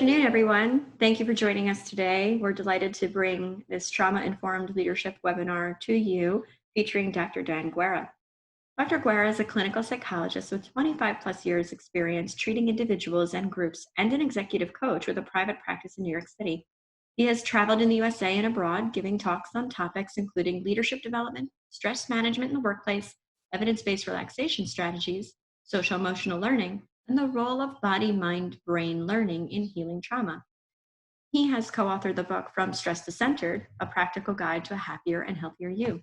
afternoon, everyone. Thank you for joining us today. We're delighted to bring this trauma-informed leadership webinar to you, featuring Dr. Dan Guerra. Dr. Guerra is a clinical psychologist with 25 plus years experience treating individuals and groups and an executive coach with a private practice in New York City. He has traveled in the USA and abroad, giving talks on topics including leadership development, stress management in the workplace, evidence-based relaxation strategies, social emotional learning, and the role of body, mind, brain learning in healing trauma. He has co-authored the book From Stress to Centered, A Practical Guide to a Happier and Healthier You.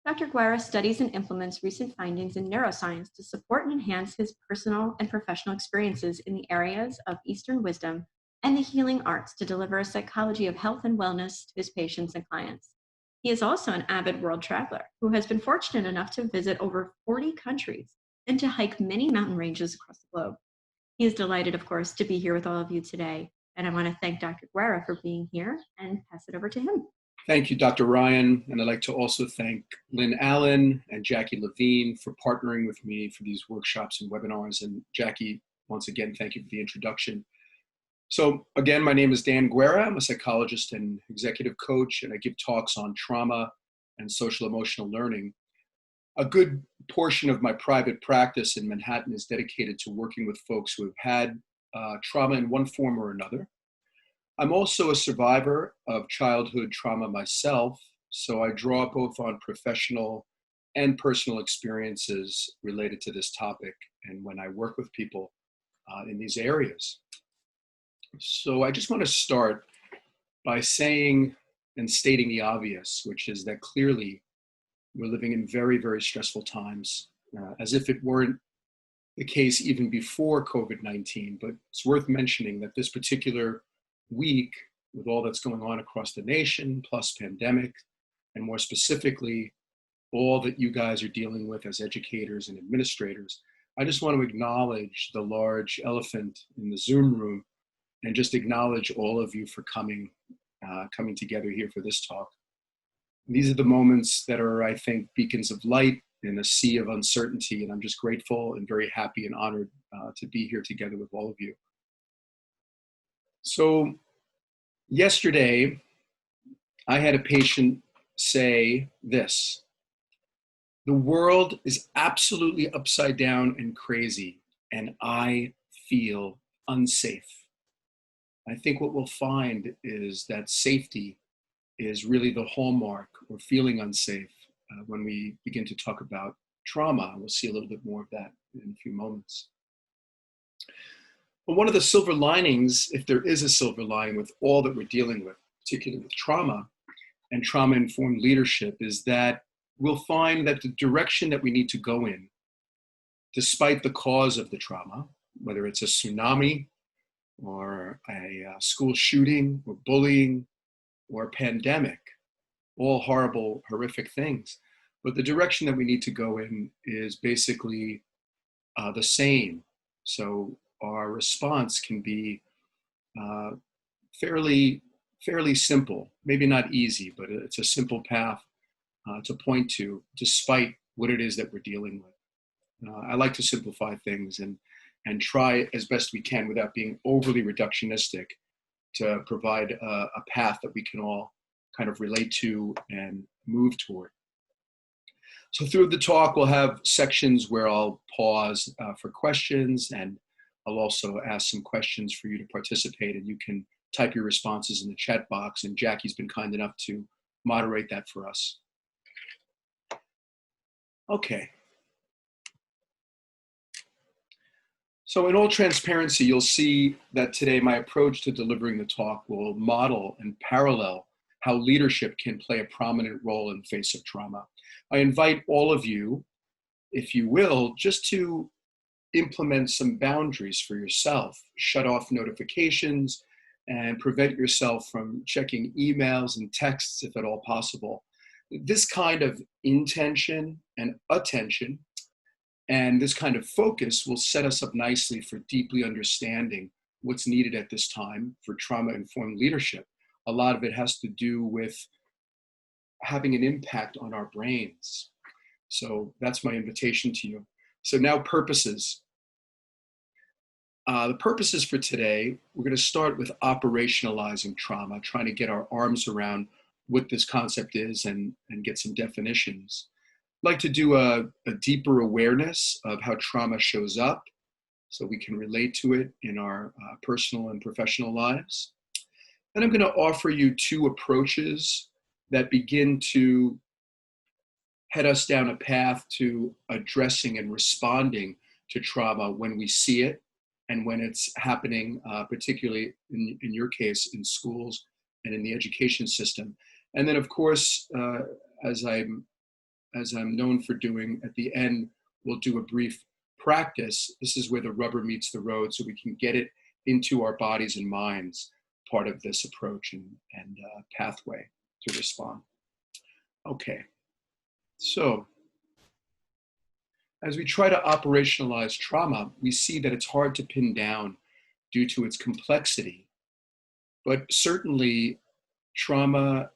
Dr. Guerra studies and implements recent findings in neuroscience to support and enhance his personal and professional experiences in the areas of Eastern wisdom and the healing arts to deliver a psychology of health and wellness to his patients and clients. He is also an avid world traveler who has been fortunate enough to visit over 40 countries and to hike many mountain ranges across the globe. He is delighted, of course, to be here with all of you today. And I want to thank Dr. Guerra for being here and pass it over to him. Thank you, Dr. Ryan. And I'd like to also thank Lynn Allen and Jackie Levine for partnering with me for these workshops and webinars. And Jackie, once again, thank you for the introduction. So again, my name is Dan Guerra. I'm a psychologist and executive coach, and I give talks on trauma and social emotional learning. A good portion of my private practice in Manhattan is dedicated to working with folks who have had trauma in one form or another. I'm also a survivor of childhood trauma myself, so I draw both on professional and personal experiences related to this topic and when I work with people in these areas. So I just want to start by saying and stating the obvious, which is that clearly we're living in very, very stressful times, as if it weren't the case even before COVID-19. But it's worth mentioning that this particular week, with all that's going on across the nation, plus pandemic, and more specifically, all that you guys are dealing with as educators and administrators, I just want to acknowledge the large elephant in the Zoom room and just acknowledge all of you for coming together here for this talk. These are the moments that are, I think, beacons of light in a sea of uncertainty, and I'm just grateful and very happy and honored to be here together with all of you. So yesterday, I had a patient say this: the world is absolutely upside down and crazy, and I feel unsafe. I think what we'll find is that safety is really the hallmark, or feeling unsafe, when we begin to talk about trauma. We'll see a little bit more of that in a few moments. But one of the silver linings, if there is a silver lining with all that we're dealing with, particularly with trauma and trauma-informed leadership, is that we'll find that the direction that we need to go in, despite the cause of the trauma, whether it's a tsunami or a school shooting or bullying or a pandemic, all horrible, horrific things. But the direction that we need to go in is basically the same. So our response can be fairly simple, maybe not easy, but it's a simple path to point to, despite what it is that we're dealing with. I like to simplify things and try as best we can without being overly reductionistic to provide a path that we can all kind of relate to and move toward. So through the talk, we'll have sections where I'll pause for questions, and I'll also ask some questions for you to participate, and you can type your responses in the chat box, and Jackie's been kind enough to moderate that for us. Okay. So in all transparency, you'll see that today my approach to delivering the talk will model and parallel how leadership can play a prominent role in the face of trauma. I invite all of you, if you will, just to implement some boundaries for yourself, shut off notifications, and prevent yourself from checking emails and texts if at all possible. This kind of intention and attention and this kind of focus will set us up nicely for deeply understanding what's needed at this time for trauma-informed leadership. A lot of it has to do with having an impact on our brains. So that's my invitation to you. So now, purposes. The purposes for today, we're going to start with operationalizing trauma, trying to get our arms around what this concept is and get some definitions. I'd like to do a deeper awareness of how trauma shows up so we can relate to it in our personal and professional lives. And I'm going to offer you two approaches that begin to head us down a path to addressing and responding to trauma when we see it and when it's happening, particularly in your case, in schools and in the education system. And then, of course, as I'm known for doing at the end, we'll do a brief practice. This is where the rubber meets the road, so we can get it into our bodies and minds, part of this approach and pathway to respond. Okay, so as we try to operationalize trauma, we see that it's hard to pin down due to its complexity. But certainly, trauma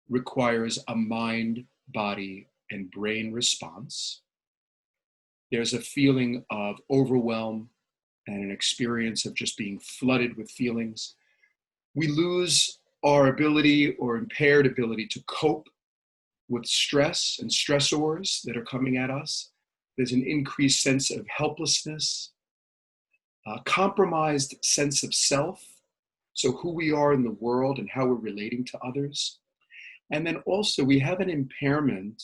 requires a mind, body, and brain response. There's a feeling of overwhelm and an experience of just being flooded with feelings. We lose our ability or impaired ability to cope with stress and stressors that are coming at us. There's an increased sense of helplessness, a compromised sense of self, so who we are in the world and how we're relating to others. And then also we have an impairment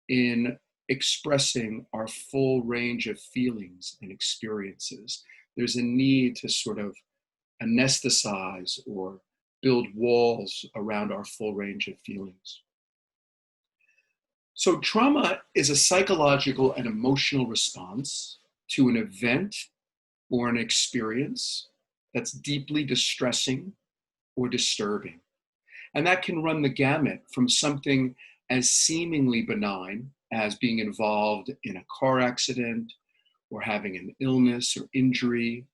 in expressing our full range of feelings and experiences. There's a need to sort of anesthetize or build walls around our full range of feelings. So trauma is a psychological and emotional response to an event or an experience that's deeply distressing or disturbing. And that can run the gamut from something as seemingly benign as being involved in a car accident or having an illness or injury,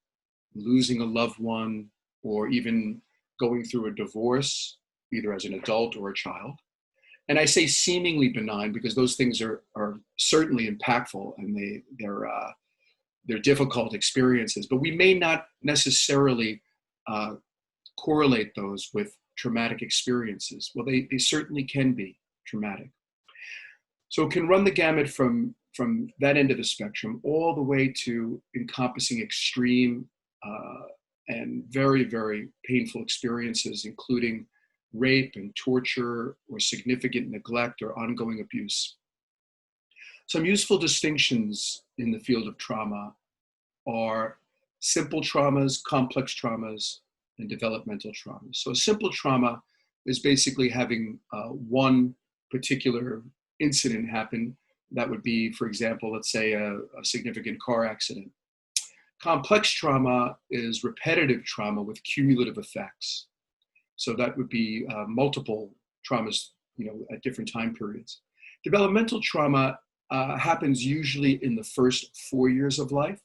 losing a loved one, or even going through a divorce, either as an adult or a child. And I say seemingly benign because those things are certainly impactful and they're difficult experiences, but we may not necessarily correlate those with traumatic experiences. Well, they certainly can be traumatic. So it can run the gamut from that end of the spectrum all the way to encompassing extreme and very, very painful experiences, including rape and torture or significant neglect or ongoing abuse. Some useful distinctions in the field of trauma are simple traumas, complex traumas, and developmental traumas. So a simple trauma is basically having one particular incident happen. That would be, for example, let's say a significant car accident. Complex trauma is repetitive trauma with cumulative effects. So that would be multiple traumas, at different time periods. Developmental trauma happens usually in the first 4 years of life,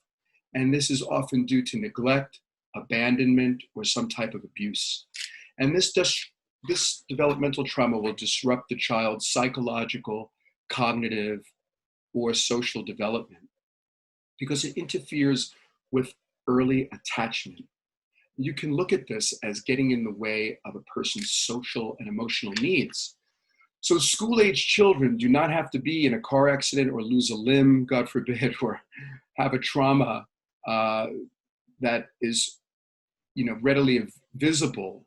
and this is often due to neglect, abandonment, or some type of abuse. And this developmental trauma will disrupt the child's psychological, cognitive, or social development because it interferes with early attachment. You can look at this as getting in the way of a person's social and emotional needs. So school-age children do not have to be in a car accident or lose a limb, God forbid, or have a trauma that is, readily visible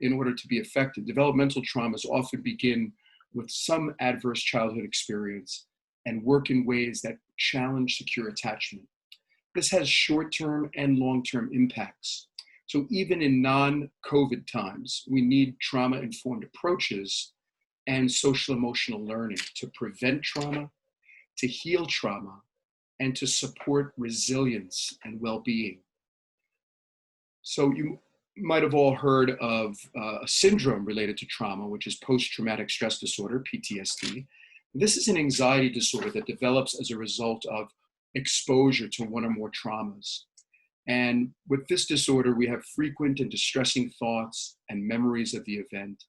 in order to be effective. Developmental traumas often begin with some adverse childhood experience and work in ways that challenge secure attachment. This has short-term and long-term impacts. So even in non-COVID times, we need trauma-informed approaches and social emotional learning to prevent trauma, to heal trauma, and to support resilience and well-being. So you might have all heard of a syndrome related to trauma, which is post-traumatic stress disorder, PTSD. This is an anxiety disorder that develops as a result of exposure to one or more traumas. And with this disorder, we have frequent and distressing thoughts and memories of the event.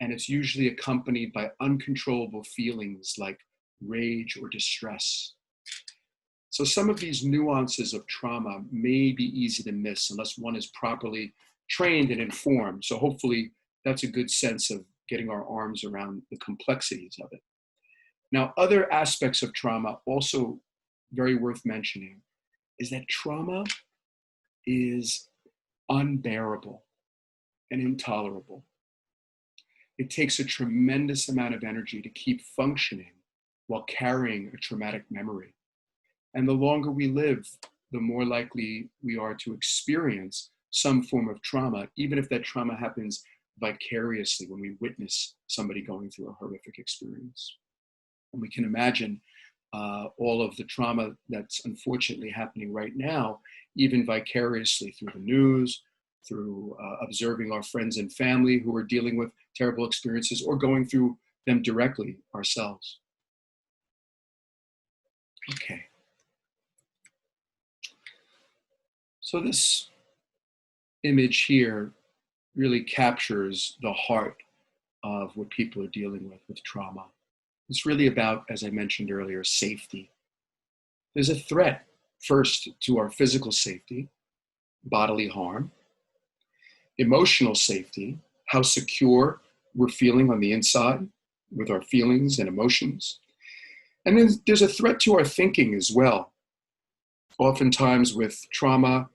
And it's usually accompanied by uncontrollable feelings like rage or distress. So some of these nuances of trauma may be easy to miss unless one is properly trained and informed. So hopefully that's a good sense of getting our arms around the complexities of it. Now, other aspects of trauma also very worth mentioning is that trauma is unbearable and intolerable. It takes a tremendous amount of energy to keep functioning while carrying a traumatic memory. And the longer we live, the more likely we are to experience some form of trauma, even if that trauma happens vicariously when we witness somebody going through a horrific experience. And we can imagine all of the trauma that's unfortunately happening right now, even vicariously through the news, through observing our friends and family who are dealing with terrible experiences or going through them directly ourselves. Okay. So this image here really captures the heart of what people are dealing with trauma. It's really about, as I mentioned earlier, safety. There's a threat, first, to our physical safety, bodily harm, emotional safety, how secure we're feeling on the inside with our feelings and emotions. And then there's a threat to our thinking as well. Oftentimes with trauma,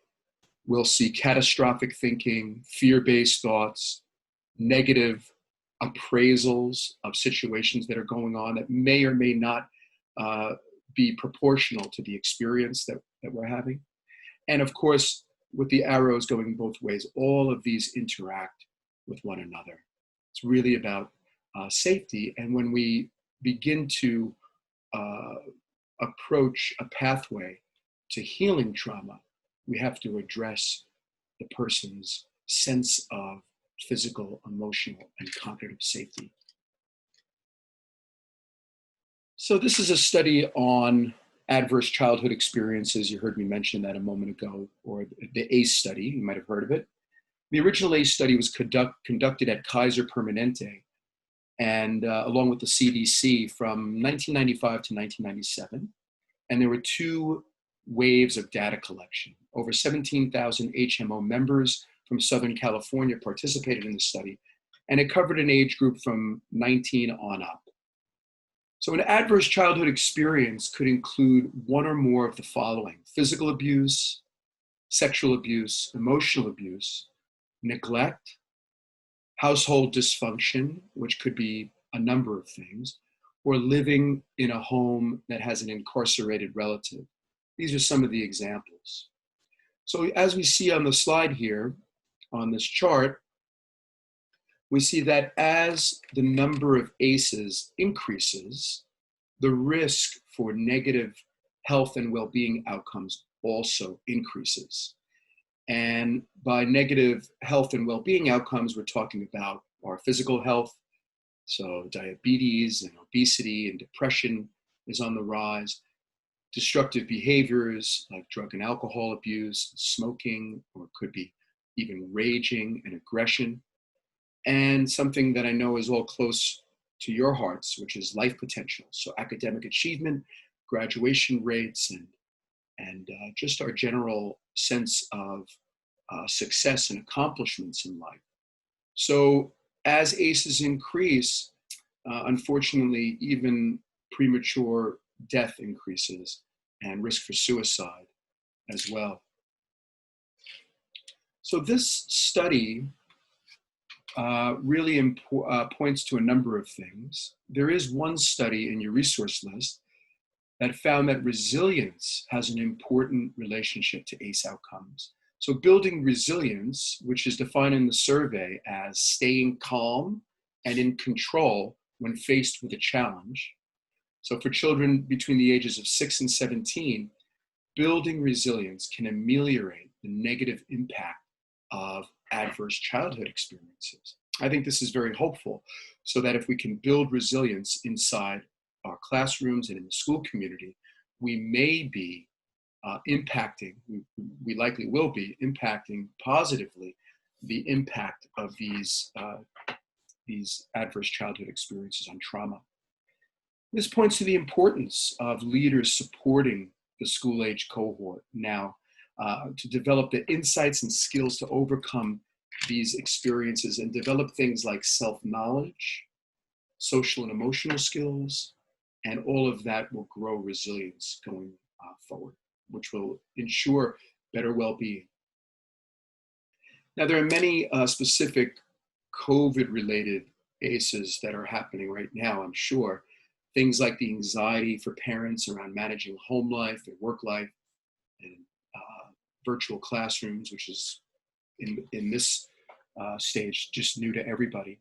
we'll see catastrophic thinking, fear-based thoughts, negative appraisals of situations that are going on that may or may not be proportional to the experience that we're having. And of course, with the arrows going both ways, all of these interact with one another. It's really about safety. And when we begin to approach a pathway to healing trauma, we have to address the person's sense of physical, emotional, and cognitive safety. So this is a study on adverse childhood experiences. You heard me mention that a moment ago, or the ACE study, you might have heard of it. The original ACE study was conducted at Kaiser Permanente and along with the CDC from 1995 to 1997. And there were two waves of data collection. Over 17,000 HMO members from Southern California participated in the study, and it covered an age group from 19 on up. So an adverse childhood experience could include one or more of the following: physical abuse, sexual abuse, emotional abuse, neglect, household dysfunction, which could be a number of things, or living in a home that has an incarcerated relative. These are some of the examples. So as we see on the slide here, on this chart, we see that as the number of ACEs increases, the risk for negative health and well-being outcomes also increases. And by negative health and well-being outcomes, we're talking about our physical health. So diabetes and obesity and depression is on the rise. Destructive behaviors like drug and alcohol abuse, smoking, or it could be even raging and aggression. And something that I know is all close to your hearts, which is life potential. So academic achievement, graduation rates, and just our general sense of success and accomplishments in life. So as ACEs increase, unfortunately, even premature death increases and risk for suicide as well. So this study really points to a number of things. There is one study in your resource list that found that resilience has an important relationship to ACE outcomes. So building resilience, which is defined in the survey as staying calm and in control when faced with a challenge. So for children between the ages of 6 and 17, building resilience can ameliorate the negative impact of adverse childhood experiences. I think this is very hopeful, so that if we can build resilience inside our classrooms and in the school community, we may be impacting, we likely will be impacting positively the impact of these adverse childhood experiences on trauma. This points to the importance of leaders supporting the school-age cohort now, to develop the insights and skills to overcome these experiences and develop things like self-knowledge, social and emotional skills, and all of that will grow resilience going forward, which will ensure better well-being. Now, there are many specific COVID-related ACEs that are happening right now, I'm sure. Things like the anxiety for parents around managing home life and work life, and virtual classrooms, which is in this stage just new to everybody.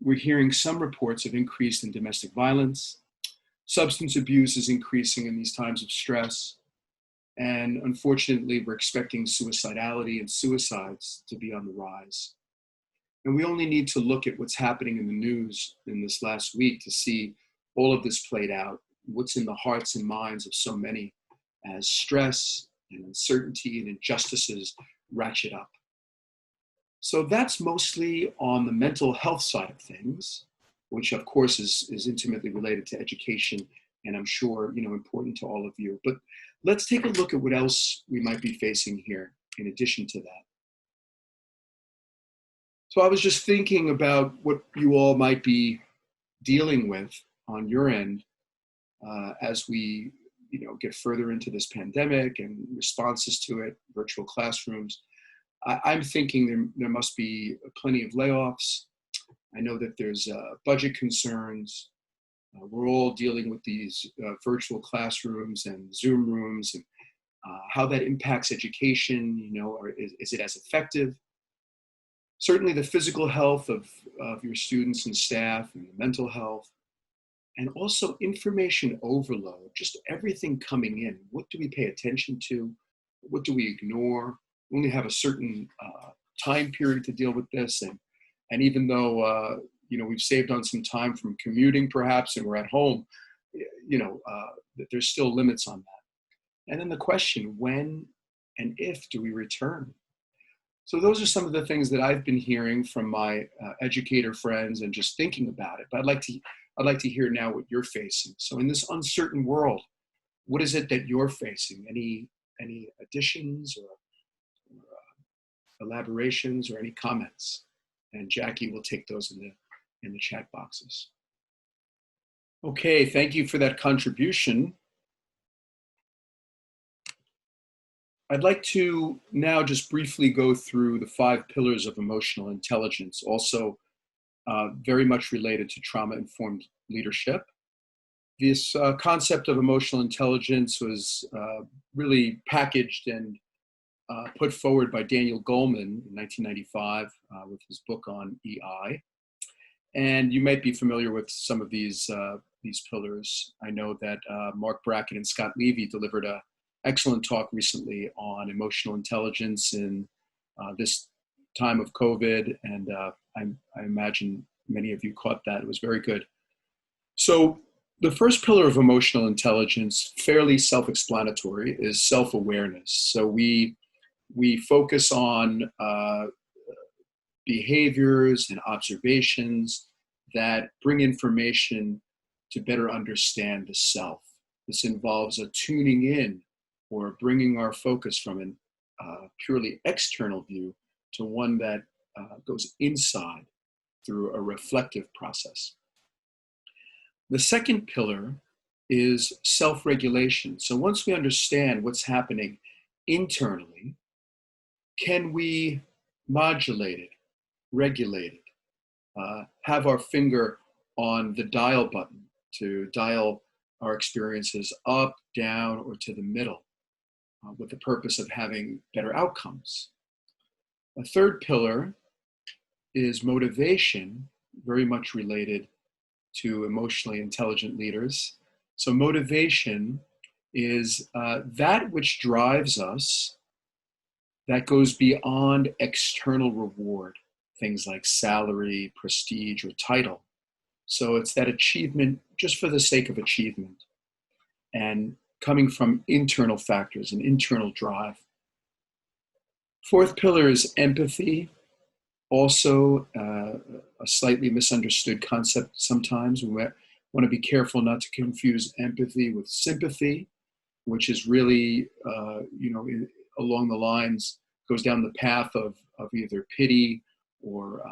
We're hearing some reports of increase in domestic violence. Substance abuse is increasing in these times of stress. And unfortunately, we're expecting suicidality and suicides to be on the rise. And we only need to look at what's happening in the news in this last week to see all of this played out, what's in the hearts and minds of so many as stress and uncertainty and injustices ratchet up. So that's mostly on the mental health side of things, which of course is intimately related to education, and I'm sure, important to all of you. But let's take a look at what else we might be facing here in addition to that. So I was just thinking about what you all might be dealing with on your end as we, get further into this pandemic and responses to it, virtual classrooms. I'm thinking there must be plenty of layoffs. I know that there's budget concerns. We're all dealing with these virtual classrooms and Zoom rooms, and how that impacts education, or is it as effective? Certainly the physical health of your students and staff, and the mental health, and also information overload, just everything coming in. What do we pay attention to? What do we ignore? We only have a certain time period to deal with this. And even though, we've saved on some time from commuting perhaps, and we're at home, there's still limits on that. And then the question, when and if do we return? So those are some of the things that I've been hearing from my educator friends and just thinking about it. But I'd like to hear now what you're facing. So in this uncertain world, what is it that you're facing? Any additions or elaborations or any comments? And Jackie will take those in the chat boxes. Okay, thank you for that contribution. I'd like to now just briefly go through the 5 pillars of emotional intelligence, also very much related to trauma-informed leadership. This concept of emotional intelligence was really packaged and put forward by Daniel Goleman in 1995 with his book on EI. And you might be familiar with some of these pillars. I know that Mark Brackett and Scott Levy delivered an excellent talk recently on emotional intelligence in this time of COVID, and I imagine many of you caught that. It was very good. So the first pillar of emotional intelligence, fairly self-explanatory, is self-awareness. So we focus on behaviors and observations that bring information to better understand the self. This involves a tuning in or bringing our focus from an purely external view to one that goes inside through a reflective process. The second pillar is self-regulation. So once we understand what's happening internally, can we modulate it, regulate it, have our finger on the dial button to dial our experiences up, down, or to the middle with the purpose of having better outcomes. A third pillar is motivation, very much related to emotionally intelligent leaders. So motivation is that which drives us that goes beyond external reward, things like salary, prestige, or title. So it's that achievement just for the sake of achievement and coming from internal factors, an internal drive. Fourth pillar is empathy, also a slightly misunderstood concept sometimes. We want to be careful not to confuse empathy with sympathy. which is really, along the lines, goes down the path of either pity or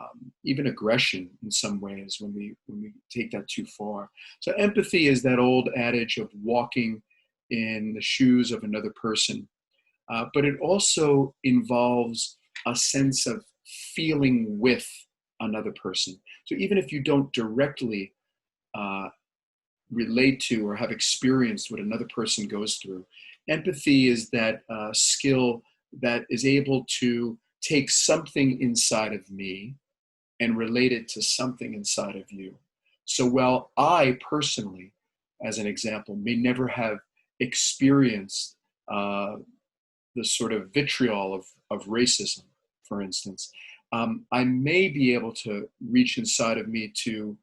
even aggression in some ways when we take that too far. So empathy is that old adage of walking in the shoes of another person, but it also involves a sense of feeling with another person. So even if you don't directly relate to or have experienced what another person goes through, empathy is that skill that is able to take something inside of me and relate it to something inside of you. So while I personally, as an example, may never have experienced the sort of vitriol of racism, for instance, I may be able to reach inside of me to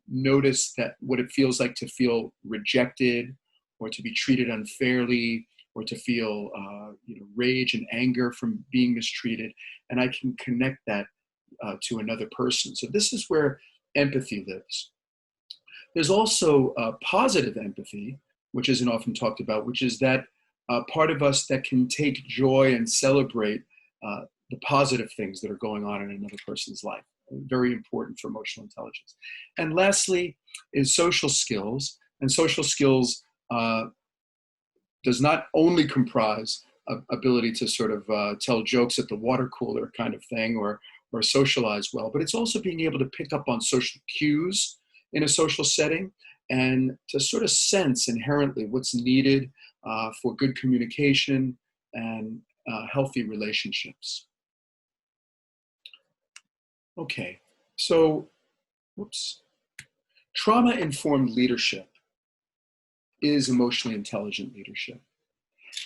notice that what it feels like to feel rejected or to be treated unfairly or to feel rage and anger from being mistreated. And I can connect that to another person. So this is where empathy lives. There's also positive empathy, which isn't often talked about, which is that part of us that can take joy and celebrate the positive things that are going on in another person's life. Very important for emotional intelligence. And lastly is social skills. And social skills does not only comprise ability to sort of tell jokes at the water cooler kind of thing or socialize well, but it's also being able to pick up on social cues in a social setting and to sort of sense inherently what's needed for good communication and healthy relationships. Okay, so, trauma-informed leadership is emotionally intelligent leadership.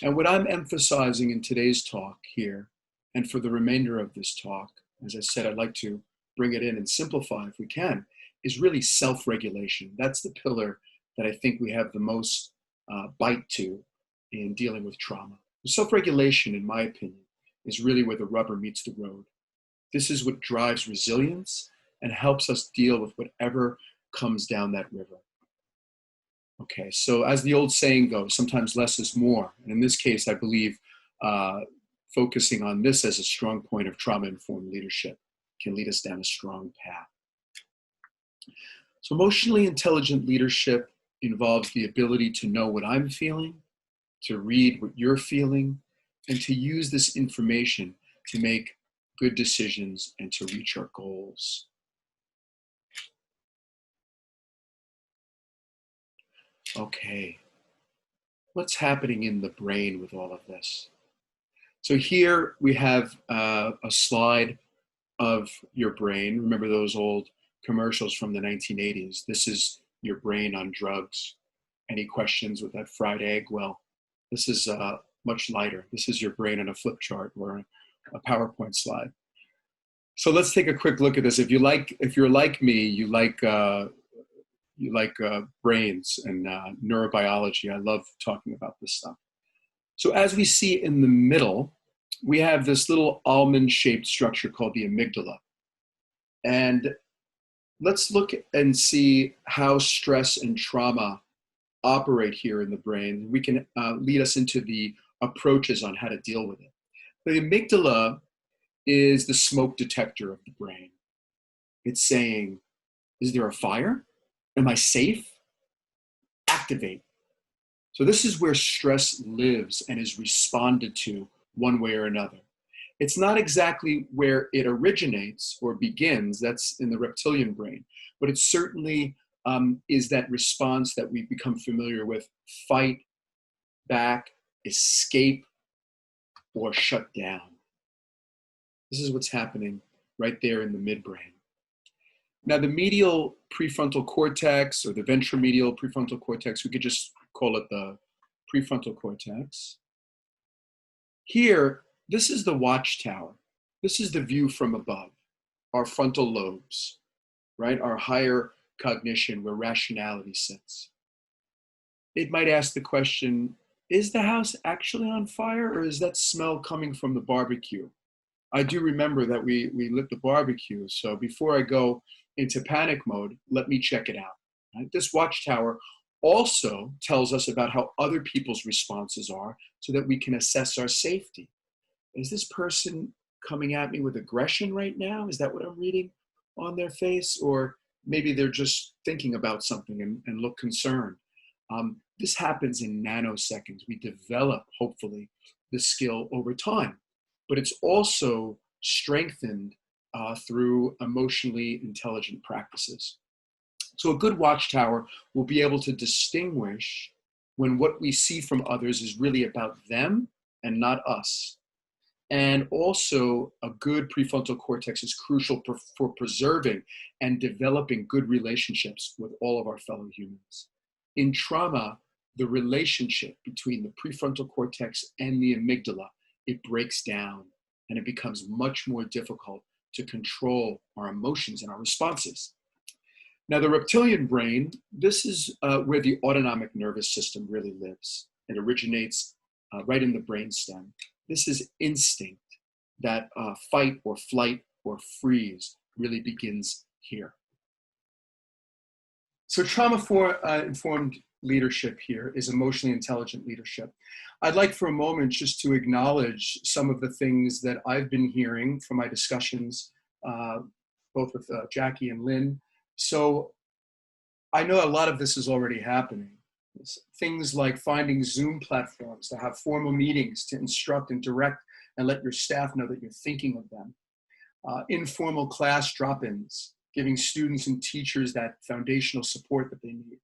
And what I'm emphasizing in today's talk here, and for the remainder of this talk, as I said, I'd like to bring it in and simplify if we can, is really self-regulation. That's the pillar that I think we have the most bite to in dealing with trauma. Self-regulation, in my opinion, is really where the rubber meets the road. This is what drives resilience and helps us deal with whatever comes down that river. Okay, so as the old saying goes, sometimes less is more. And in this case, I believe focusing on this as a strong point of trauma-informed leadership can lead us down a strong path. So emotionally intelligent leadership involves the ability to know what I'm feeling, to read what you're feeling, and to use this information to make good decisions and to reach our goals. Okay, what's happening in the brain with all of this? So here we have a slide of your brain. Remember those old commercials from the 1980s? This is your brain on drugs. Any questions with that fried egg? Well, this is much lighter. This is your brain on a flip chart or a PowerPoint slide. So let's take a quick look at this. If you're like me, you like brains and neurobiology. I love talking about this stuff. So as we see in the middle, we have this little almond-shaped structure called the amygdala. And let's look and see how stress and trauma operate here in the brain. We can lead us into the approaches on how to deal with it. The amygdala is the smoke detector of the brain. It's saying, is there a fire? Am I safe? Activate. So this is where stress lives and is responded to one way or another. It's not exactly where it originates or begins, that's in the reptilian brain, but it certainly is that response that we've become familiar with: fight, back, escape, or shut down. This is what's happening right there in the midbrain. Now, the medial prefrontal cortex or the ventromedial prefrontal cortex, we could just call it the prefrontal cortex. Here, this is the watchtower. This is the view from above, our frontal lobes, right? Our higher cognition where rationality sits. It might ask the question, is the house actually on fire or is that smell coming from the barbecue? I do remember that we lit the barbecue, so before I go into panic mode, let me check it out. Right? This watchtower also tells us about how other people's responses are so that we can assess our safety. Is this person coming at me with aggression right now? Is that what I'm reading on their face? Or maybe they're just thinking about something and look concerned. This happens in nanoseconds. We develop, hopefully, the skill over time, but it's also strengthened through emotionally intelligent practices. So a good watchtower will be able to distinguish when what we see from others is really about them and not us. And also, a good prefrontal cortex is crucial for preserving and developing good relationships with all of our fellow humans. In trauma, the relationship between the prefrontal cortex and the amygdala, it breaks down and it becomes much more difficult to control our emotions and our responses. Now, the reptilian brain, this is where the autonomic nervous system really lives. It originates right in the brainstem. This is instinct, that fight or flight or freeze really begins here. So trauma-informed leadership here is emotionally intelligent leadership. I'd like for a moment just to acknowledge some of the things that I've been hearing from my discussions, both with Jackie and Lynn. So I know a lot of this is already happening. Things like finding Zoom platforms to have formal meetings to instruct and direct and let your staff know that you're thinking of them. Informal class drop-ins, giving students and teachers that foundational support that they need.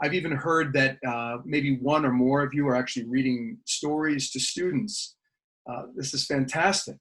I've even heard that maybe one or more of you are actually reading stories to students. This is fantastic.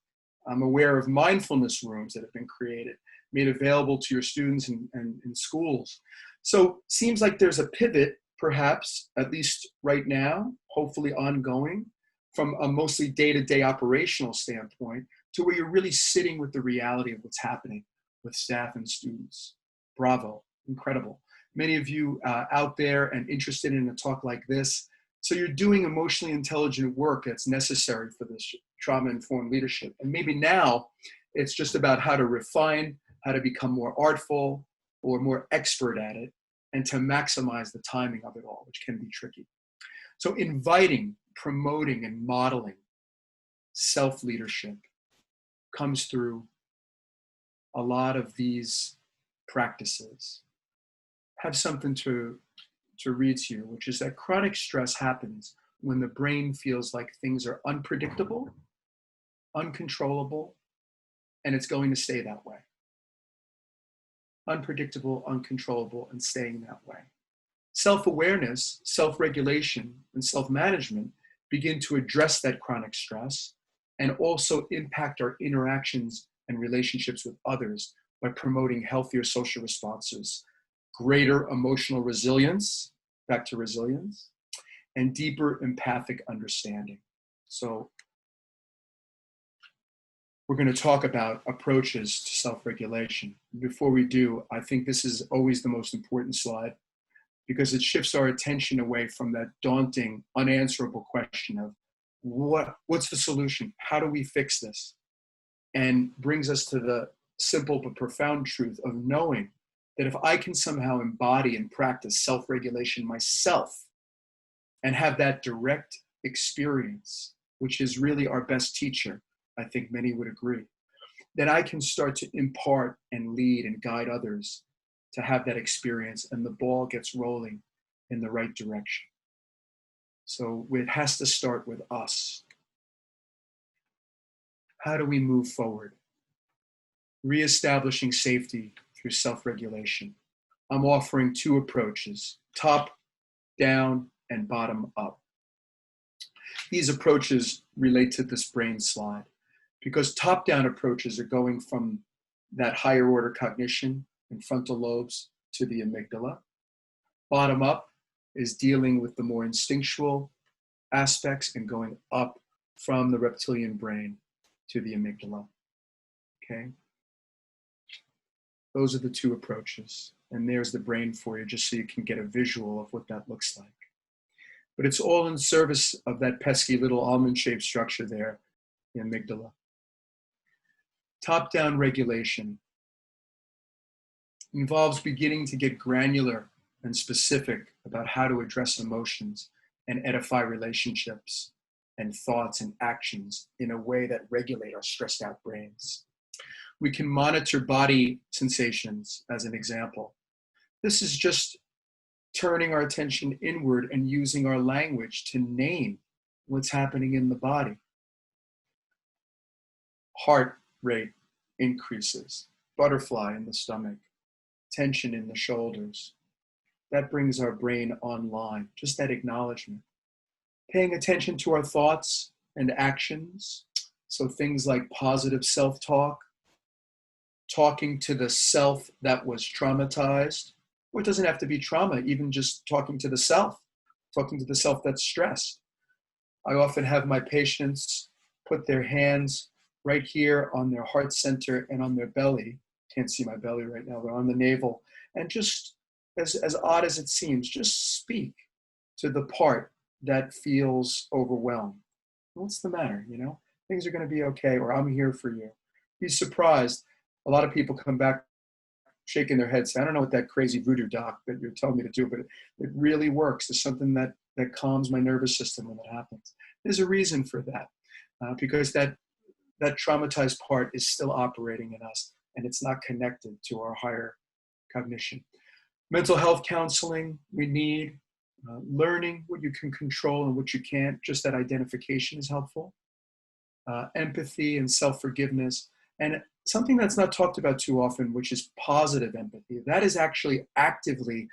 I'm aware of mindfulness rooms that have been created, made available to your students and in schools. So seems like there's a pivot, perhaps, at least right now, hopefully ongoing, from a mostly day-to-day operational standpoint to where you're really sitting with the reality of what's happening with staff and students. Bravo, incredible. Many of you out there and interested in a talk like this, so you're doing emotionally intelligent work that's necessary for this trauma-informed leadership. And maybe now it's just about how to refine, how to become more artful or more expert at it, and to maximize the timing of it all, which can be tricky. So inviting, promoting, and modeling self-leadership comes through a lot of these practices. Have something to read to you, which is that chronic stress happens when the brain feels like things are unpredictable, uncontrollable, and it's going to stay that way. Unpredictable, uncontrollable, and staying that way. Self-awareness, self-regulation, and self-management begin to address that chronic stress and also impact our interactions and relationships with others by promoting healthier social responses, greater emotional resilience, back to resilience, and deeper empathic understanding. So we're going to talk about approaches to self-regulation. Before we do, I think this is always the most important slide because it shifts our attention away from that daunting, unanswerable question of what's the solution? How do we fix this? And brings us to the simple but profound truth of knowing that if I can somehow embody and practice self-regulation myself and have that direct experience, which is really our best teacher, I think many would agree, then I can start to impart and lead and guide others to have that experience, and the ball gets rolling in the right direction. So it has to start with us. How do we move forward? Reestablishing safety through self-regulation. I'm offering two approaches, top down and bottom up. These approaches relate to this brain slide because top-down approaches are going from that higher order cognition and frontal lobes to the amygdala. Bottom up is dealing with the more instinctual aspects and going up from the reptilian brain to the amygdala, okay? Those are the two approaches. And there's the brain for you, just so you can get a visual of what that looks like. But it's all in service of that pesky little almond-shaped structure there, the amygdala. Top-down regulation involves beginning to get granular and specific about how to address emotions and edify relationships and thoughts and actions in a way that regulate our stressed out brains. We can monitor body sensations as an example. This is just turning our attention inward and using our language to name what's happening in the body. Heart rate increases, butterfly in the stomach, tension in the shoulders. That brings our brain online, just that acknowledgement. Paying attention to our thoughts and actions. So things like positive self-talk, talking to the self that was traumatized, or it doesn't have to be trauma, even just talking to the self that's stressed. I often have my patients put their hands right here on their heart center and on their belly. Can't see my belly right now, but on the navel. And just, as odd as it seems, just speak to the part that feels overwhelmed. What's the matter? You know, things are going to be okay, or I'm here for you. Be surprised. A lot of people come back shaking their heads. I don't know what that crazy voodoo doc that you're telling me to do, but it really works. It's something that calms my nervous system when it happens. There's a reason for that, because that traumatized part is still operating in us, and it's not connected to our higher cognition. Mental health counseling, we need learning what you can control and what you can't. Just that identification is helpful. Empathy and self-forgiveness. And something that's not talked about too often, which is positive empathy. That is actually actively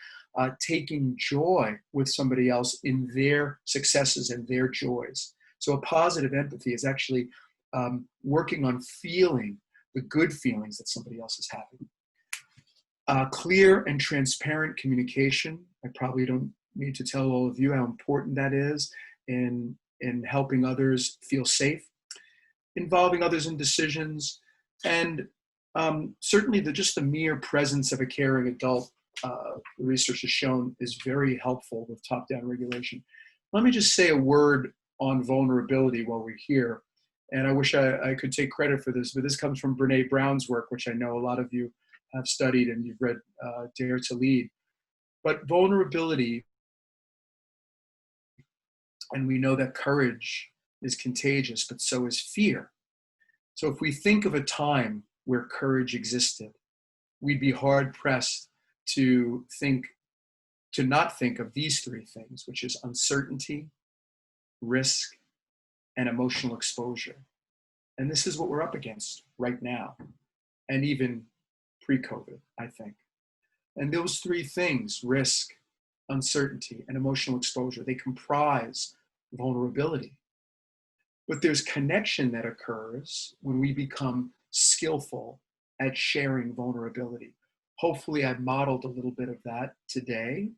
taking joy with somebody else in their successes and their joys. So a positive empathy is actually working on feeling the good feelings that somebody else is having. Clear and transparent communication. I probably don't need to tell all of you how important that is in helping others feel safe, involving others in decisions, and certainly just the mere presence of a caring adult, research has shown, is very helpful with top-down regulation. Let me just say a word on vulnerability while we're here. And I wish I could take credit for this, but this comes from Brene Brown's work, which I know a lot of you have studied and you've read Dare to Lead. But vulnerability, and we know that courage is contagious, but so is fear. So if we think of a time where courage existed, we'd be hard pressed to not think of these three things, which is uncertainty, risk, and emotional exposure. And this is what we're up against right now, and even pre-COVID, I think. And those three things, risk, uncertainty, and emotional exposure, they comprise vulnerability. But there's connection that occurs when we become skillful at sharing vulnerability. Hopefully I've modeled a little bit of that today.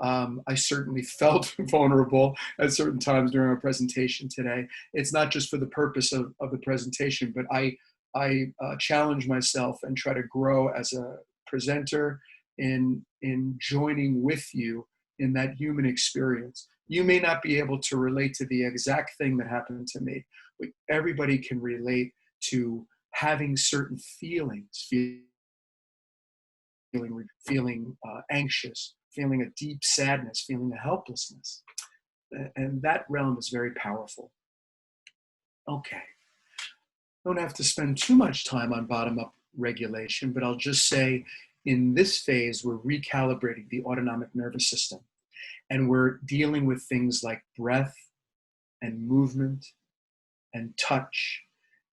I certainly felt vulnerable at certain times during our presentation today. It's not just for the purpose of the presentation, but I challenge myself and try to grow as a presenter in joining with you in that human experience. You may not be able to relate to the exact thing that happened to me, but everybody can relate to having certain feelings, feeling anxious, feeling a deep sadness, feeling a helplessness. And that realm is very powerful. Okay. Don't have to spend too much time on bottom-up regulation, but I'll just say in this phase, we're recalibrating the autonomic nervous system. And we're dealing with things like breath and movement and touch.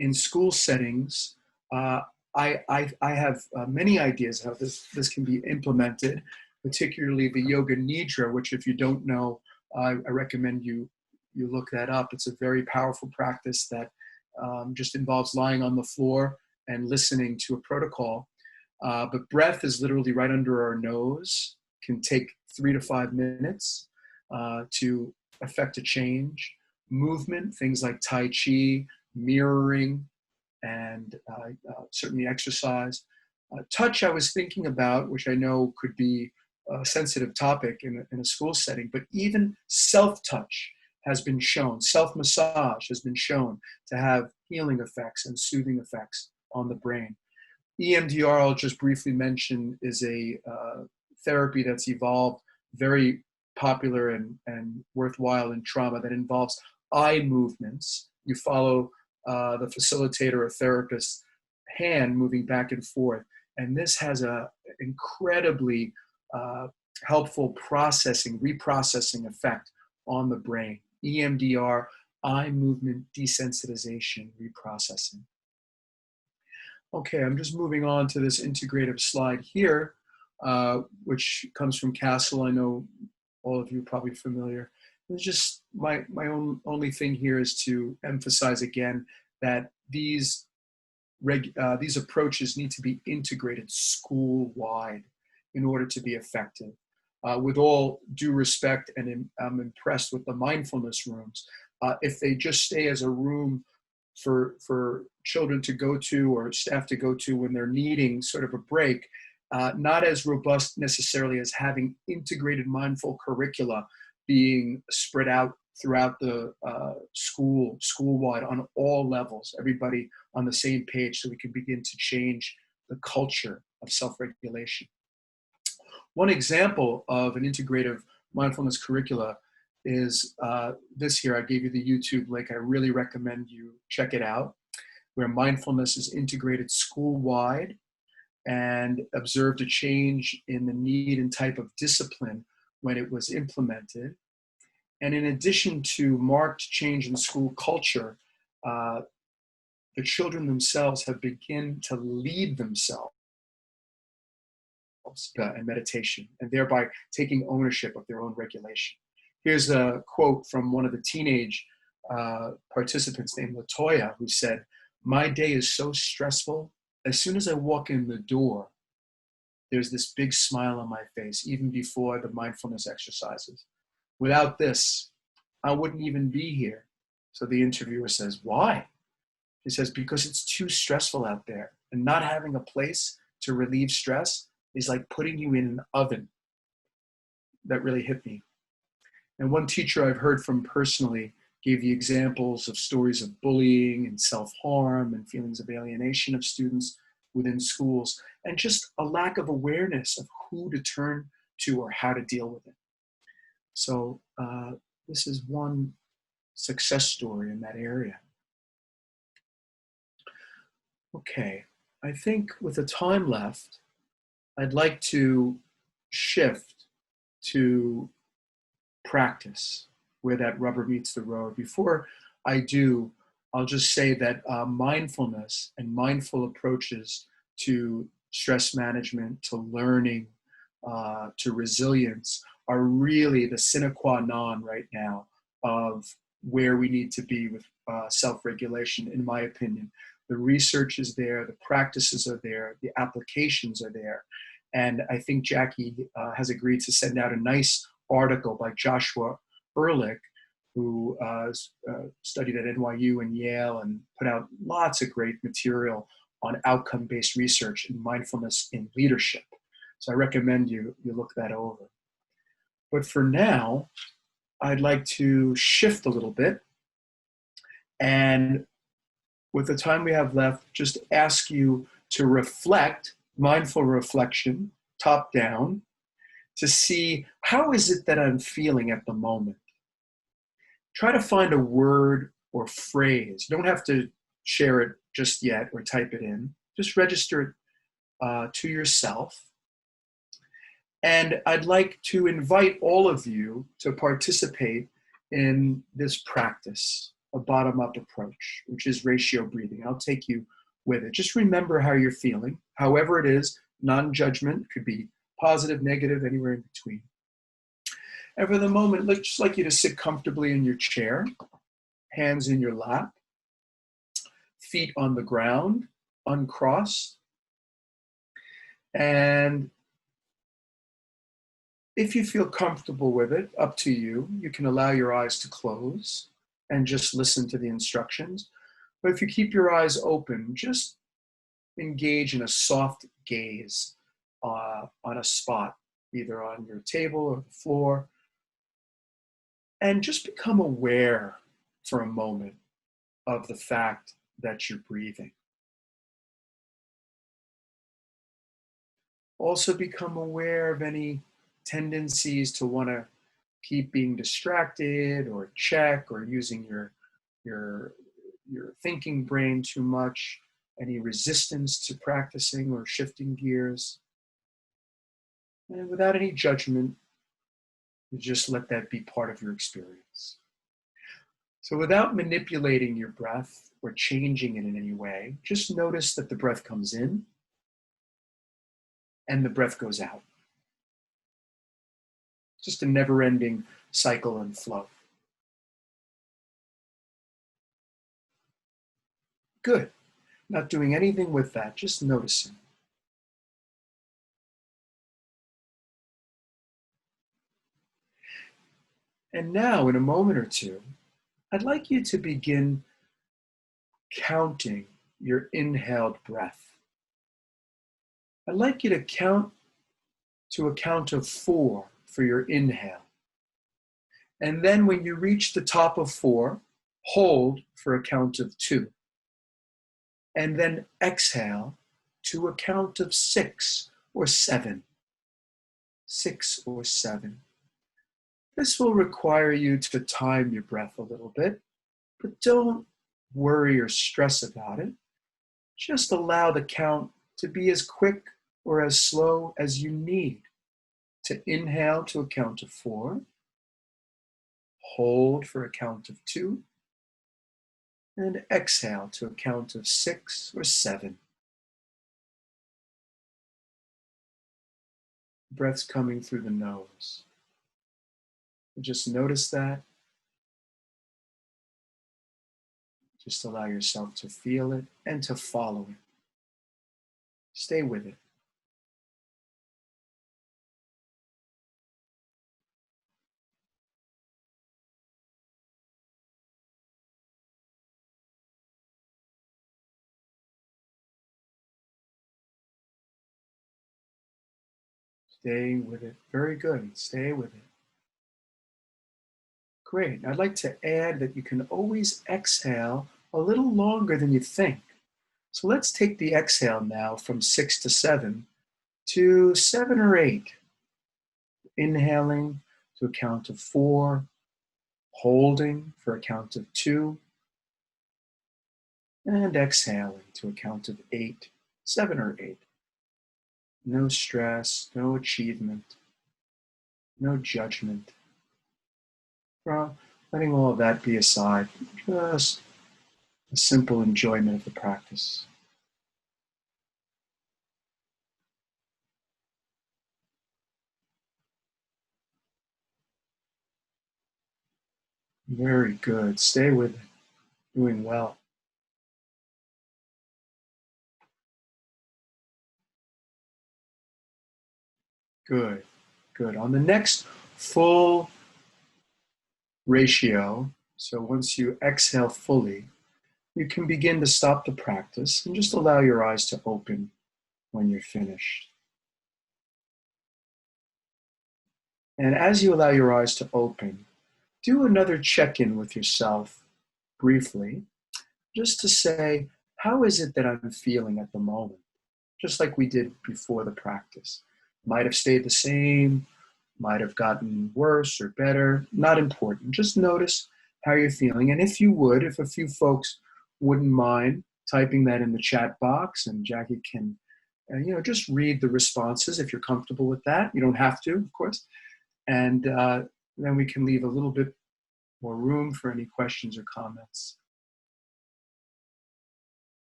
In school settings, I have many ideas how this can be implemented, particularly the Yoga Nidra, which if you don't know, I recommend you look that up. It's a very powerful practice that just involves lying on the floor and listening to a protocol. But breath is literally right under our nose, can take 3 to 5 minutes to affect a change. Movement, things like Tai Chi, mirroring, and certainly exercise. Touch I was thinking about, which I know could be a sensitive topic in a school setting, but even self-touch has been shown, self-massage has been shown to have healing effects and soothing effects on the brain. EMDR, I'll just briefly mention, is a therapy that's evolved, very popular and worthwhile in trauma, that involves eye movements. You follow the facilitator or therapist's hand moving back and forth. And this has a incredibly helpful reprocessing effect on the brain. EMDR, eye movement desensitization reprocessing. Okay, I'm just moving on to this integrative slide here, which comes from Castle. I know all of you are probably familiar. It's just my only thing here is to emphasize again that these approaches need to be integrated school-wide in order to be effective. With all due respect, and I'm impressed with the mindfulness rooms, if they just stay as a room for children to go to or staff to go to when they're needing sort of a break, not as robust necessarily as having integrated mindful curricula being spread out throughout the school-wide on all levels, everybody on the same page, so we can begin to change the culture of self-regulation. One example of an integrative mindfulness curricula is this here. I gave you the YouTube link. I really recommend you check it out, where mindfulness is integrated school-wide and observed a change in the need and type of discipline when it was implemented. And in addition to marked change in school culture, the children themselves have begun to lead themselves in meditation, and thereby taking ownership of their own regulation. Here's a quote from one of the teenage participants named Latoya, who said, "My day is so stressful. As soon as I walk in the door, there's this big smile on my face, even before the mindfulness exercises. Without this, I wouldn't even be here." So the interviewer says, "Why?" He says, "Because it's too stressful out there, and not having a place to relieve stress is like putting you in an oven." That really hit me. And one teacher I've heard from personally gave the examples of stories of bullying and self-harm and feelings of alienation of students within schools, and just a lack of awareness of who to turn to or how to deal with it. So this is one success story in that area. Okay, I think with the time left, I'd like to shift to practice, where that rubber meets the road. Before I do, I'll just say that mindfulness and mindful approaches to stress management, to learning, to resilience are really the sine qua non right now of where we need to be with self-regulation, in my opinion. The research is there, the practices are there, the applications are there. And I think Jackie has agreed to send out a nice article by Joshua Ehrlich, who studied at NYU and Yale and put out lots of great material on outcome-based research and mindfulness in leadership. So I recommend you look that over. But for now, I'd like to shift a little bit, and with the time we have left, just ask you to reflect, mindful reflection, top down, to see how is it that I'm feeling at the moment. Try to find a word or phrase. You don't have to share it just yet or type it in. Just register it to yourself. And I'd like to invite all of you to participate in this practice, a bottom-up approach, which is ratio breathing. I'll take you with it. Just remember how you're feeling, however it is, non-judgment, could be positive, negative, anywhere in between. And for the moment, I'd just like you to sit comfortably in your chair, hands in your lap, feet on the ground, uncrossed. And if you feel comfortable with it, up to you. You can allow your eyes to close and just listen to the instructions. But if you keep your eyes open, just engage in a soft gaze on a spot, either on your table or the floor, and just become aware for a moment of the fact that you're breathing. Also become aware of any tendencies to want to keep being distracted or check or using your your thinking brain too much, any resistance to practicing or shifting gears. And without any judgment, you just let that be part of your experience. So without manipulating your breath or changing it in any way, just notice that the breath comes in and the breath goes out. Just a never-ending cycle and flow. Good. Not doing anything with that, just noticing. And now, in a moment or two, I'd like you to begin counting your inhaled breath. I'd like you to count to a count of 4 for your inhale. And then when you reach the top of 4, hold for a count of 2. And then exhale to a count of 6 or 7. 6 or 7. This will require you to time your breath a little bit, but don't worry or stress about it. Just allow the count to be as quick or as slow as you need. To inhale to a count of 4, hold for a count of 2, and exhale to a count of 6 or 7. Breath's coming through the nose. Just notice that. Just allow yourself to feel it and to follow it. Stay with it. Stay with it. Very good. Stay with it. Great. I'd like to add that you can always exhale a little longer than you think. So let's take the exhale now from 6 to 7 to 7 or 8. Inhaling to a count of 4, holding for a count of 2, and exhaling to a count of 8, 7 or 8. No stress, no achievement, no judgment. Well, letting all of that be aside, just a simple enjoyment of the practice. Very good. Stay with it. Doing well. Good. Good. On the next full ratio, so once you exhale fully, you can begin to stop the practice and just allow your eyes to open when you're finished. And as you allow your eyes to open, do another check-in with yourself briefly, just to say, how is it that I'm feeling at the moment? Just like we did before the practice. Might have stayed the same, might have gotten worse or better, not important. Just notice how you're feeling. And if you would, if a few folks wouldn't mind typing that in the chat box, and Jackie can, just read the responses if you're comfortable with that. You don't have to, of course. And then we can leave a little bit more room for any questions or comments.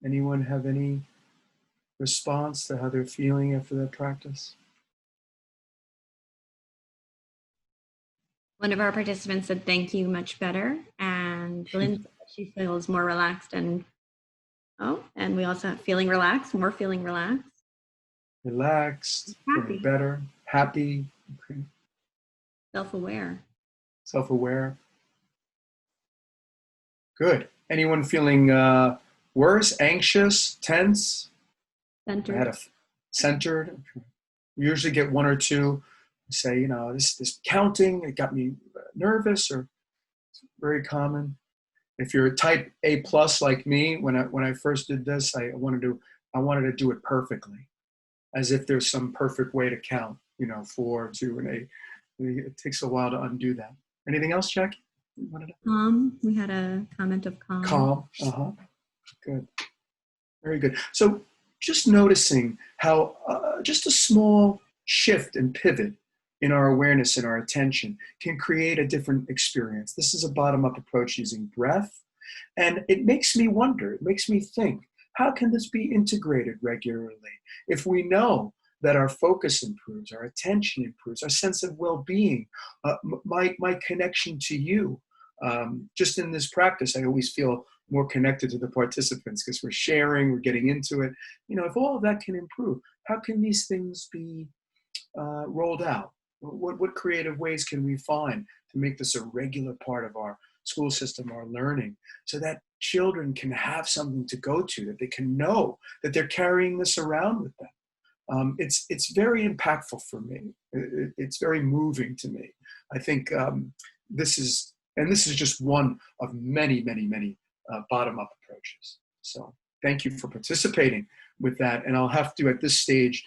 Anyone have any response to how they're feeling after that practice? One of our participants said, "Thank you, much better." And Lynn said she feels more relaxed and we also have feeling relaxed, more feeling relaxed. Relaxed, feeling better, happy, okay. Self-aware. Self-aware. Good. Anyone feeling worse, anxious, tense? Centered. Centered. Okay. We usually get one or two say, this counting, it got me nervous, or It's very common. If you're a type A plus like me, when I first did this, I wanted to do it perfectly, as if there's some perfect way to count, 4, 2, and 8. It takes a while to undo that. Anything else, Jackie? Calm. We had a comment of calm. Calm. Good. Very good. So just noticing how just a small shift and pivot in our awareness and our attention can create a different experience. This is a bottom-up approach using breath. And it makes me wonder, it makes me think, how can this be integrated regularly? If we know that our focus improves, our attention improves, our sense of well-being, my connection to you. Just in this practice, I always feel more connected to the participants because we're sharing, we're getting into it. If all of that can improve, how can these things be rolled out? What creative ways can we find to make this a regular part of our school system, our learning, so that children can have something to go to, that they can know that they're carrying this around with them? It's very impactful for me. It's very moving to me. I think this is just one of many, many, many bottom-up approaches. So thank you for participating with that. And I'll have to, at this stage,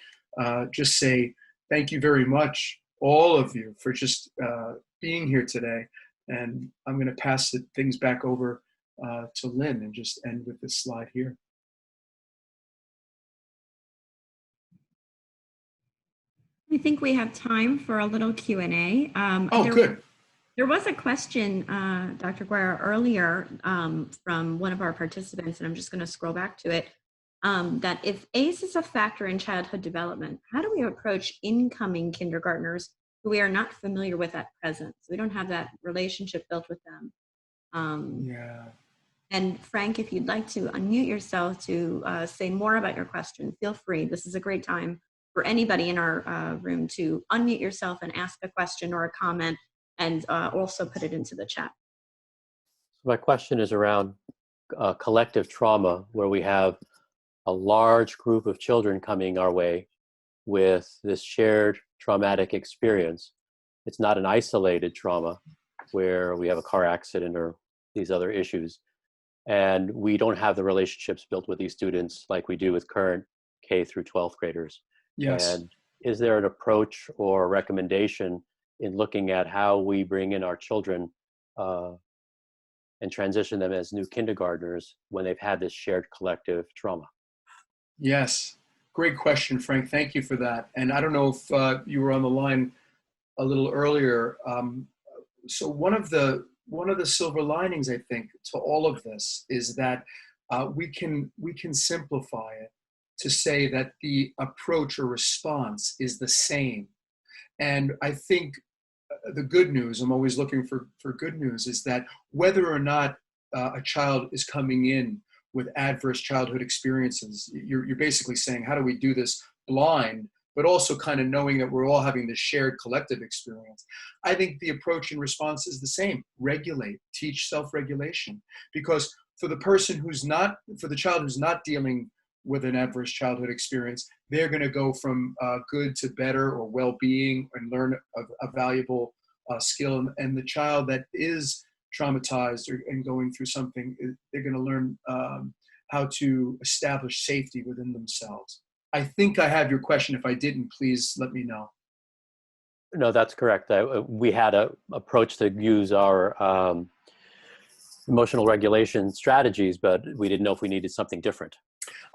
just say thank you very much, all of you, for just being here today. And I'm going to pass things back over to Lynn and just end with this slide here. I think we have time for a little Q&A. Good. There was a question, Dr. Guerra, earlier from one of our participants, and I'm just going to scroll back to it, that if ACE is a factor in childhood development, how do we approach incoming kindergartners who we are not familiar with at present? So we don't have that relationship built with them. Yeah. And Frank, if you'd like to unmute yourself to say more about your question, feel free. This is a great time for anybody in our room to unmute yourself and ask a question or a comment, and also put it into the chat. So my question is around collective trauma, where we have a large group of children coming our way with this shared traumatic experience. It's not an isolated trauma where we have a car accident or these other issues. And we don't have the relationships built with these students like we do with current K through 12th graders. Yes. And is there an approach or recommendation in looking at how we bring in our children and transition them as new kindergartners when they've had this shared collective trauma? Yes. Great question, Frank. Thank you for that. And I don't know if you were on the line a little earlier. So one of the silver linings, I think, to all of this is that we can simplify it to say that the approach or response is the same. And I think the good news, I'm always looking for good news, is that whether or not a child is coming in with adverse childhood experiences, you're basically saying, how do we do this blind, but also kind of knowing that we're all having this shared collective experience? I think the approach and response is the same. Regulate, teach self-regulation. Because for the child who's not dealing with an adverse childhood experience, they're going to go from good to better or well-being and learn a valuable skill. And the child that is traumatized and going through something, they're going to learn how to establish safety within themselves. I think I have your question. If I didn't, please let me know. No, that's correct. We had an approach to use our emotional regulation strategies, but we didn't know if we needed something different.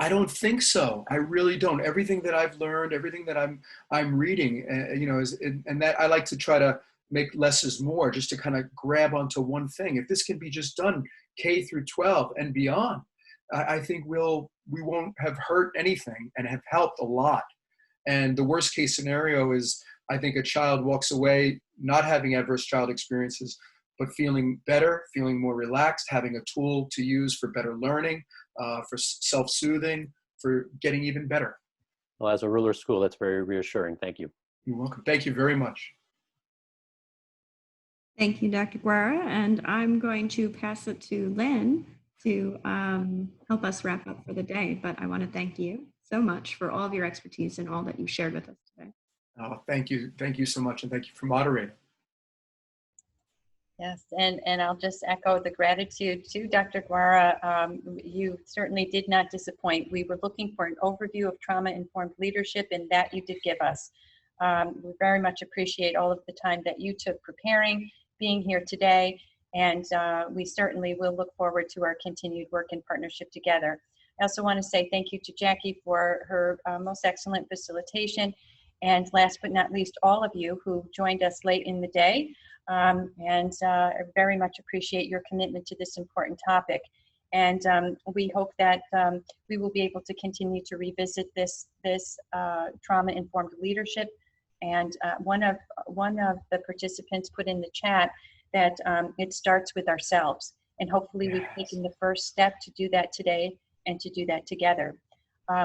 I don't think so. I really don't. Everything that I've learned, everything that I'm reading, and that I like to try to make less is more, just to kind of grab onto one thing. If this can be just done K through 12 and beyond, I think we won't have hurt anything and have helped a lot. And the worst case scenario is, I think a child walks away not having adverse child experiences, but feeling better, feeling more relaxed, having a tool to use for better learning, for self-soothing, for getting even better. Well, as a ruler school, that's very reassuring. Thank you. You're welcome. Thank you very much. Thank you, Dr. Guerra. And I'm going to pass it to Lynn to help us wrap up for the day. But I want to thank you so much for all of your expertise and all that you shared with us today. Oh, thank you. Thank you so much. And thank you for moderating. Yes, and I'll just echo the gratitude to Dr. Guerra. You certainly did not disappoint. We were looking for an overview of trauma-informed leadership, and that you did give us. We very much appreciate all of the time that you took preparing, being here today, and we certainly will look forward to our continued work and partnership together. I also want to say thank you to Jackie for her most excellent facilitation, and last but not least, all of you who joined us late in the day. I very much appreciate your commitment to this important topic. And we hope that we will be able to continue to revisit this trauma-informed leadership. And one of the participants put in the chat that it starts with ourselves. And hopefully we've taken the first step to do that today and to do that together.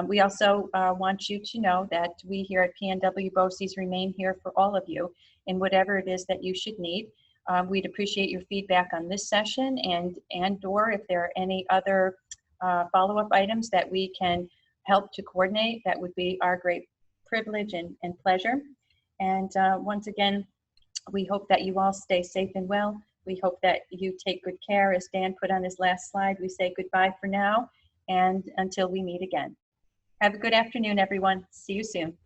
We also want you to know that we here at PNW BOCES remain here for all of you in whatever it is that you should need. We'd appreciate your feedback on this session and or if there are any other follow-up items that we can help to coordinate, that would be our great privilege and pleasure. And once again, we hope that you all stay safe and well. We hope that you take good care. As Dan put on his last slide, we say goodbye for now and until we meet again. Have a good afternoon, everyone. See you soon.